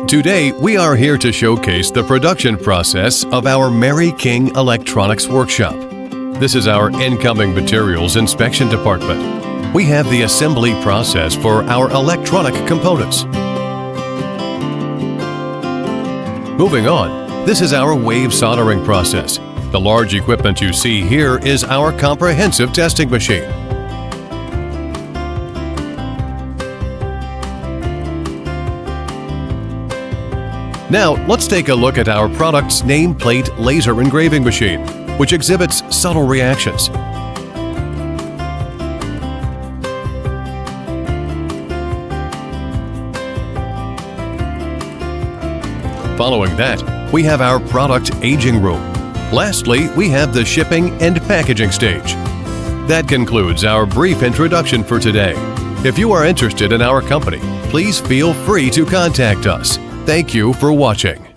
Today, we are here to showcase the production process of our Mary King Electronics Workshop. This is our incoming materials inspection department. We have the assembly process for our electronic components. Moving on, this is our wave soldering process. The large equipment you see here is our comprehensive testing machine. Now, let's take a look at our product's nameplate laser engraving machine, which exhibits subtle reactions. Following that, we have our product aging room. Lastly, we have the shipping and packaging stage. That concludes our brief introduction for today. If you are interested in our company, please feel free to contact us. Thank you for watching.